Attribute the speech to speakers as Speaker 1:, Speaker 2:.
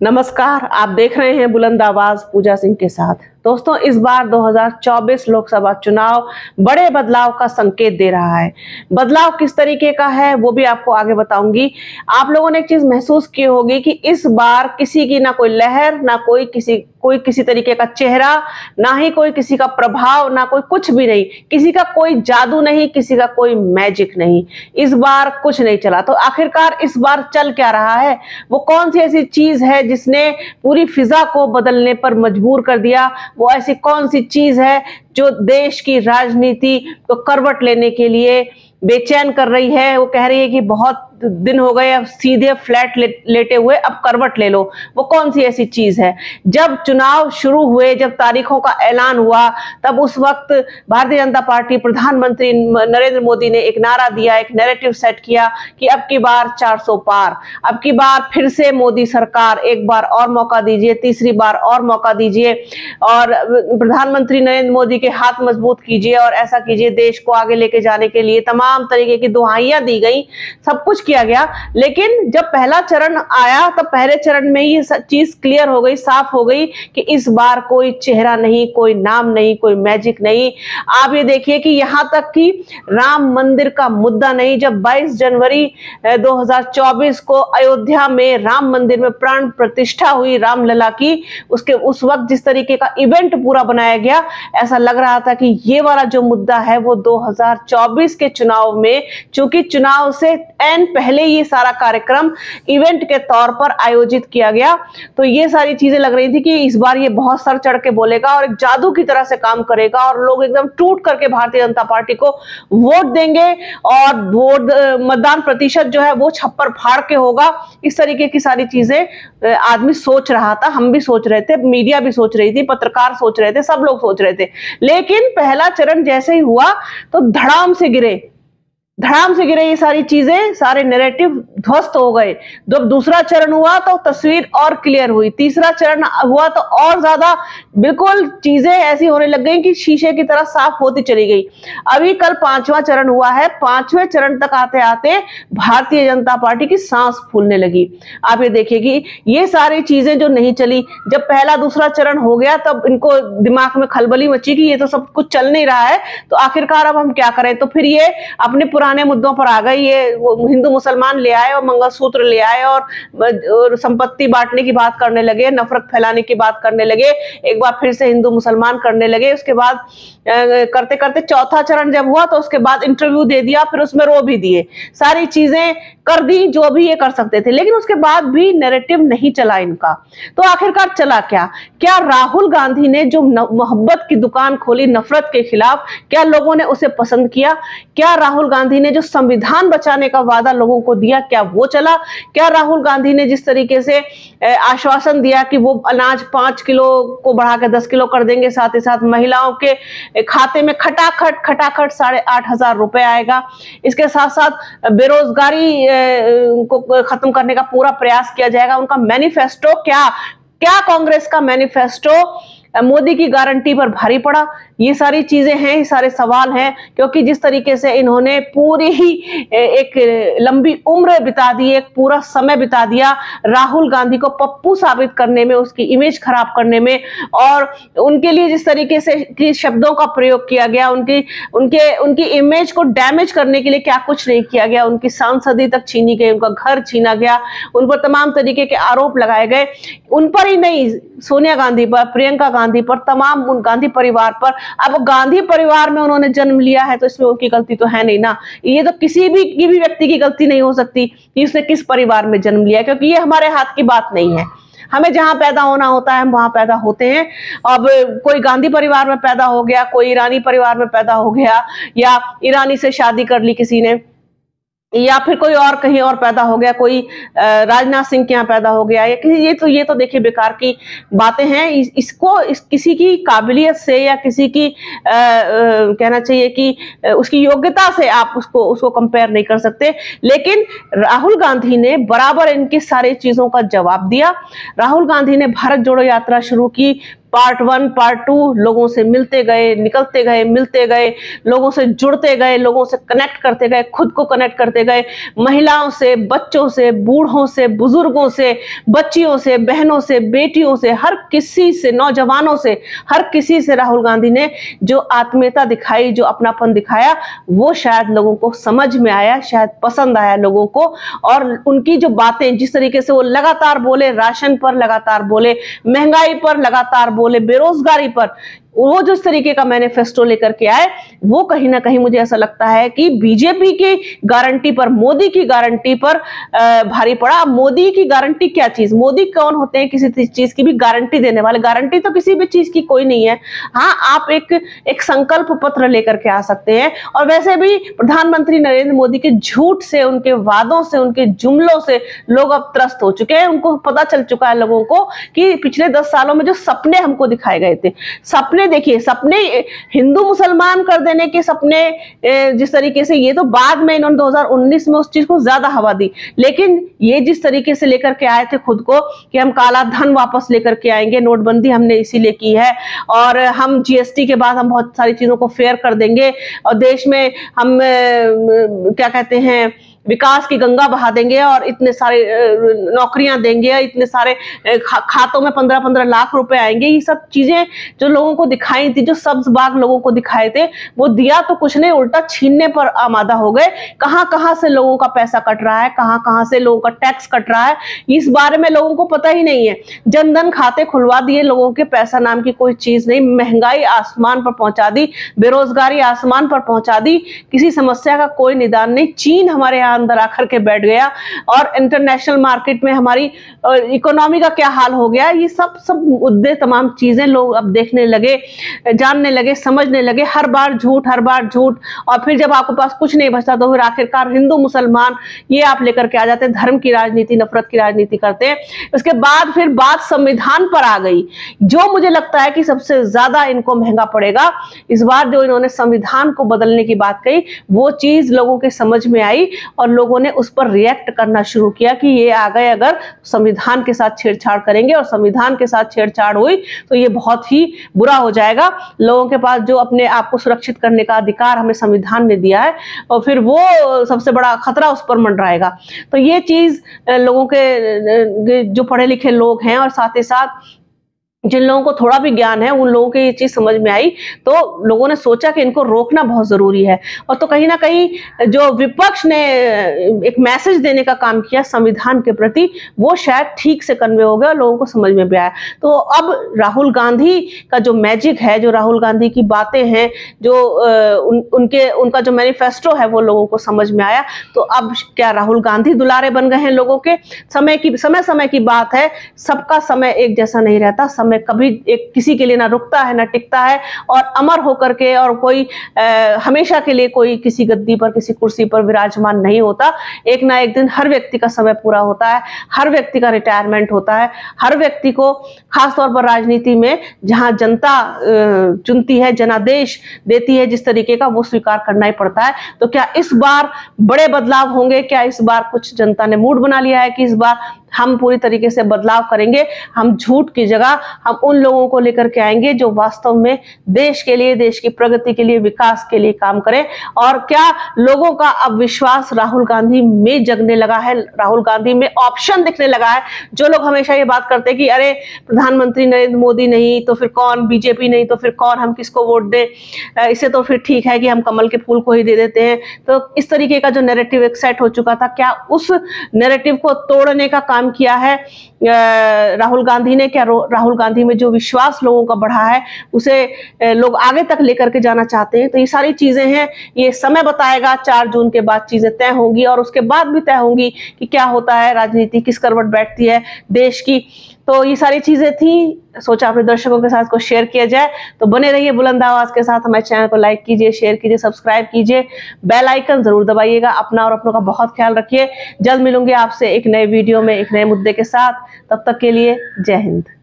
Speaker 1: नमस्कार, आप देख रहे हैं बुलंद आवाज पूजा सिंह के साथ। दोस्तों, इस बार 2024 लोकसभा चुनाव बड़े बदलाव का संकेत दे रहा है। बदलाव किस तरीके का है वो भी आपको आगे बताऊंगी। आप लोगों ने एक चीज महसूस की होगी कि इस बार किसी की ना कोई लहर, ना कोई किसी तरीके का चेहरा, ना ही कोई किसी का प्रभाव, ना कोई कुछ भी नहीं, किसी का कोई जादू नहीं, किसी का कोई मैजिक नहीं। इस बार कुछ नहीं चला। तो आखिरकार इस बार चल क्या रहा है? वो कौन सी ऐसी चीज है जिसने पूरी फिजा को बदलने पर मजबूर कर दिया? वो ऐसी कौन सी चीज है जो देश की राजनीति को करवट लेने के लिए बेचैन कर रही है? वो कह रही है कि बहुत दिन हो गए, अब सीधे फ्लैट लेटे हुए, अब करवट ले लो। वो कौन सी ऐसी चीज है? जब चुनाव शुरू हुए, जब तारीखों का ऐलान हुआ, तब उस वक्त भारतीय जनता पार्टी, प्रधानमंत्री नरेंद्र मोदी ने एक नारा दिया, एक नैरेटिव सेट किया कि अब की बार 400 पार, अब की बार फिर से मोदी सरकार, एक बार और मौका दीजिए, तीसरी बार और मौका दीजिए और प्रधानमंत्री नरेंद्र मोदी के हाथ मजबूत कीजिए और ऐसा कीजिए, देश को आगे लेके जाने के लिए तमाम तरीके की दुहाइयां दी गई, सब कुछ किया गया। लेकिन जब पहला चरण आया, तब पहले चरण में ही चीज क्लियर हो गई, साफ हो गई कि इस बार कोई चेहरा नहीं, कोई नाम नहीं, कोई मैजिक नहीं। आप ये देखिए कि यहां तक कि राम मंदिर का मुद्दा नहीं। जब 22 जनवरी 2024 को अयोध्या में राम मंदिर में प्राण प्रतिष्ठा हुई रामलला की, उस वक्त जिस तरीके का इवेंट पूरा बनाया गया, ऐसा लग रहा था कि ये वाला जो मुद्दा है वो 2024 के चुनाव में, चूंकि चुनाव से एन पहले ये सारा कार्यक्रम इवेंट के तौर पर आयोजित किया गया, तो ये सारी चीजें लग रही थी कि इस बार ये बहुत सर चढ़ के बोलेगा और एक जादू की तरह से काम करेगा और लोग एकदम टूट करके भारतीय जनता पार्टी को वोट देंगे और वोट मतदान प्रतिशत जो है वो छप्पर फाड़ के होगा। इस तरीके की सारी चीजें आदमी सोच रहा था, हम भी सोच रहे थे, मीडिया भी सोच रही थी, पत्रकार सोच रहे थे, सब लोग सोच रहे थे। लेकिन पहला चरण जैसे ही हुआ तो धड़ाम से गिरे ये सारी चीजें, सारे नैरेटिव ध्वस्त हो गए। जब दूसरा चरण हुआ तो तस्वीर और क्लियर हुई, तीसरा चरण हुआ तो और ज्यादा बिल्कुल चीजें ऐसी होने लग गई कि शीशे की तरह साफ होती चली गई। अभी कल 5वां चरण हुआ है। 5वें चरण तक आते आते भारतीय जनता पार्टी की सांस फूलने लगी। आप ये देखिए कि ये सारी चीजें जो नहीं चली, जब पहला दूसरा चरण हो गया तब इनको दिमाग में खलबली मची कि ये तो सब कुछ चल नहीं रहा है, तो आखिरकार अब हम क्या करें। तो फिर ये अपने पुराने मुद्दों पर आ गए। ये हिंदू मुसलमान ले आए और मंगलसूत्र ले आए और संपत्ति बांटने की बात करने लगे, नफरत फैलाने की बात करने लगे, एक बार फिर से हिंदू मुसलमान करने लगे। उसके बाद करते करते चौथा चरण जब हुआ तो उसके बाद इंटरव्यू दे दिया, फिर उसमें रो भी दिए, सारी चीजें कर दी जो भी ये कर सकते थे। लेकिन उसके बाद भी नैरेटिव नहीं चला इनका। तो आखिरकार चला क्या राहुल गांधी ने जो मोहब्बत की दुकान खोली नफरत के खिलाफ, क्या लोगों ने उसे पसंद किया? क्या राहुल गांधी ने जो संविधान बचाने का वादा लोगों को दिया, क्या वो चला? क्या राहुल गांधी ने जिस तरीके से आश्वासन दिया कि वो अनाज 5 किलो को बढ़ा के 10 किलो कर देंगे, साथ ही साथ महिलाओं के खाते में खटाखट 8,500 रुपए आएगा, इसके साथ साथ बेरोजगारी को खत्म करने का पूरा प्रयास किया जाएगा। उनका मैनिफेस्टो क्या कांग्रेस का मैनिफेस्टो मोदी की गारंटी पर भारी पड़ा? ये सारी चीजें हैं, ये सारे सवाल हैं, क्योंकि जिस तरीके से इन्होंने पूरी ही एक लंबी उम्र बिता दी, एक पूरा समय बिता दिया राहुल गांधी को पप्पू साबित करने में, उसकी इमेज खराब करने में, और उनके लिए जिस तरीके से कि शब्दों का प्रयोग किया गया, उनकी इमेज को डैमेज करने के लिए क्या कुछ नहीं किया गया। उनकी सांसदी तक छीनी गई, उनका घर छीना गया, उन पर तमाम तरीके के आरोप लगाए गए। उन पर ही नहीं, सोनिया गांधी पर, प्रियंका गांधी पर, तमाम उन गांधी परिवार पर। अब गांधी परिवार में उन्होंने जन्म लिया है तो इसमें उनकी गलती तो है नहीं ना। ये तो किसी भी व्यक्ति की गलती नहीं हो सकती कि उसने किस परिवार में जन्म लिया, क्योंकि ये हमारे हाथ की बात नहीं है। हमें जहां पैदा होना होता है हम वहां पैदा होते हैं। अब कोई गांधी परिवार में पैदा हो गया, कोई ईरानी परिवार में पैदा हो गया, या ईरानी से शादी कर ली किसी ने, या फिर कोई और कहीं और पैदा हो गया, कोई राजनाथ सिंह के यहाँ पैदा हो गया, या किसी, ये तो देखिए बेकार की बातें हैं। किसी की काबिलियत से या किसी की कहना चाहिए कि उसकी योग्यता से आप उसको कंपेयर नहीं कर सकते। लेकिन राहुल गांधी ने बराबर इनकी सारी चीजों का जवाब दिया। राहुल गांधी ने भारत जोड़ो यात्रा शुरू की, पार्ट 1 पार्ट 2 लोगों से मिलते गए, निकलते गए, मिलते गए, लोगों से जुड़ते गए, लोगों से कनेक्ट करते गए, खुद को कनेक्ट करते गए, महिलाओं से, बच्चों से, बूढ़ों से, बुजुर्गों से, बच्चियों से, बहनों से, बेटियों से, हर किसी से, नौजवानों से, हर किसी से राहुल गांधी ने जो आत्मीयता दिखाई, जो अपनापन दिखाया, वो शायद लोगों को समझ में आया, शायद पसंद आया लोगों को। और उनकी जो बातें, जिस तरीके से वो लगातार बोले, राशन पर लगातार बोले, महंगाई पर लगातार बोले, बेरोजगारी पर, वो जिस तरीके का मैनिफेस्टो लेकर के आए, वो कहीं ना कहीं मुझे ऐसा लगता है कि बीजेपी की गारंटी पर, मोदी की गारंटी पर भारी पड़ा। मोदी की गारंटी क्या चीज, मोदी कौन होते हैं किसी चीज की भी गारंटी देने वाले? गारंटी तो किसी भी चीज की कोई नहीं है। हाँ, आप एक संकल्प पत्र लेकर के आ सकते हैं। और वैसे भी प्रधानमंत्री नरेंद्र मोदी के झूठ से, उनके वादों से, उनके जुमलों से लोग अब त्रस्त हो चुके हैं। उनको पता चल चुका है लोगों को कि पिछले 10 सालों में जो सपने हमको दिखाए गए थे, सपने देखिए, सपने हिंदू मुसलमान कर देने के सपने, जिस तरीके से, ये तो बाद में इन्होंने 2019 में उस चीज को ज्यादा हवा दी, लेकिन ये जिस तरीके से लेकर के आए थे खुद को कि हम काला धन वापस लेकर के आएंगे, नोटबंदी हमने इसीलिए की है, और हम जीएसटी के बाद हम बहुत सारी चीजों को फेयर कर देंगे, और देश में हम क्या कहते हैं, विकास की गंगा बहा देंगे, और इतने सारे नौकरियां देंगे, इतने सारे खातों में 15-15 लाख रुपए आएंगे। ये सब चीजें जो लोगों को दिखाई थी, जो सब्ज बाग लोगों को दिखाए थे, वो दिया तो कुछ नहीं, उल्टा छीनने पर आमादा हो गए। कहां कहां से लोगों का पैसा कट रहा है, कहां कहां से लोगों का टैक्स कट रहा है, इस बारे में लोगों को पता ही नहीं है। जनधन खाते खुलवा दिए लोगों के, पैसा नाम की कोई चीज नहीं, महंगाई आसमान पर पहुंचा दी, बेरोजगारी आसमान पर पहुंचा दी, किसी समस्या का कोई निदान नहीं। चीन हमारे यहाँ अंदर आकर के बैठ गया, और इंटरनेशनल मार्केट में हमारी इकोनॉमी का क्या हाल हो गया। ये सब मुद्दे, तमाम चीजें लोग अब देखने लगे, जानने लगे, समझने लगे। हर बार झूठ, हर बार झूठ, और फिर जब आपके पास कुछ नहीं बचता तो फिर आखिरकार हिंदू मुसलमान ये आप लेकर के आ जाते हैं, धर्म की राजनीति, नफरत की राजनीति करते हैं। उसके बाद फिर बात संविधान पर आ गई, जो मुझे लगता है कि सबसे ज्यादा इनको महंगा पड़ेगा इस बार। जो इन्होंने संविधान को बदलने की बात कही, वो चीज लोगों के समझ में आई, और लोगों ने उस पर रिएक्ट करना शुरू किया कि ये आ गए, अगर संविधान के साथ छेड़छाड़ करेंगे, और संविधान के साथ छेड़छाड़ हुई तो ये बहुत ही बुरा हो जाएगा। लोगों के पास जो अपने आप को सुरक्षित करने का अधिकार हमें संविधान ने दिया है, और फिर वो सबसे बड़ा खतरा उस पर मंडराएगा। तो ये चीज लोगों के, जो पढ़े लिखे लोग हैं, और साथ ही साथ जिन लोगों को थोड़ा भी ज्ञान है, उन लोगों को ये चीज समझ में आई, तो लोगों ने सोचा कि इनको रोकना बहुत जरूरी है। और तो कहीं ना कहीं जो विपक्ष ने एक मैसेज देने का काम किया संविधान के प्रति, वो शायद ठीक से कन्वे हो गया और लोगों को समझ में भी आया। तो अब राहुल गांधी का जो मैजिक है, जो राहुल गांधी की बातें हैं, जो उनका जो मैनिफेस्टो है, वो लोगों को समझ में आया। तो अब क्या राहुल गांधी दुलारे बन गए हैं लोगों के? समय की बात है, सबका समय एक जैसा नहीं रहता, समय कभी एक किसी के लिए ना रुकता है ना टिकता है, और अमर होकर के, और कोई हमेशा के लिए कोई किसी गद्दी पर, किसी कुर्सी पर विराजमान नहीं होता। एक ना एक दिन हर व्यक्ति का समय पूरा होता है, हर व्यक्ति का रिटायरमेंट होता है, हर व्यक्ति को, खासतौर पर राजनीति में जहां जनता चुनती है, जनादेश देती है जिस तरीके का, वो स्वीकार करना ही पड़ता है। तो क्या इस बार बड़े बदलाव होंगे? क्या इस बार कुछ जनता ने मूड बना लिया है कि इस बार हम पूरी तरीके से बदलाव करेंगे, हम झूठ की जगह हम उन लोगों को लेकर के आएंगे जो वास्तव में देश के लिए, देश की प्रगति के लिए, विकास के लिए काम करें? और क्या लोगों का अब विश्वास राहुल गांधी में जगने लगा है, राहुल गांधी में ऑप्शन दिखने लगा है? जो लोग हमेशा ये बात करते हैं कि अरे प्रधानमंत्री नरेंद्र मोदी नहीं तो फिर कौन, बीजेपी नहीं तो फिर कौन, हम किसको वोट दें, इसे तो फिर ठीक है कि हम कमल के फूल को ही दे देते हैं। तो इस तरीके का जो नैरेटिव एक सेट हो चुका था, क्या उस नैरेटिव को तोड़ने का काम किया है राहुल गांधी ने? क्या राहुल गांधी में जो विश्वास लोगों का बढ़ा है, उसे लोग आगे तक लेकर के जाना चाहते हैं? तो ये सारी चीजें हैं, ये समय बताएगा। 4 जून के बाद चीजें तय होंगी, और उसके बाद भी तय होंगी कि क्या होता है, राजनीति किस करवट बैठती है देश की। तो ये सारी चीजें थी, सोचा अपने दर्शकों के साथ को शेयर किया जाए। तो बने रहिए बुलंद आवाज के साथ, हमारे चैनल को लाइक कीजिए, शेयर कीजिए, सब्सक्राइब कीजिए, बेल आइकन जरूर दबाइएगा। अपना और अपनों का बहुत ख्याल रखिए। जल्द मिलूंगे आपसे एक नए वीडियो में, एक नए मुद्दे के साथ। तब तक के लिए जय हिंद।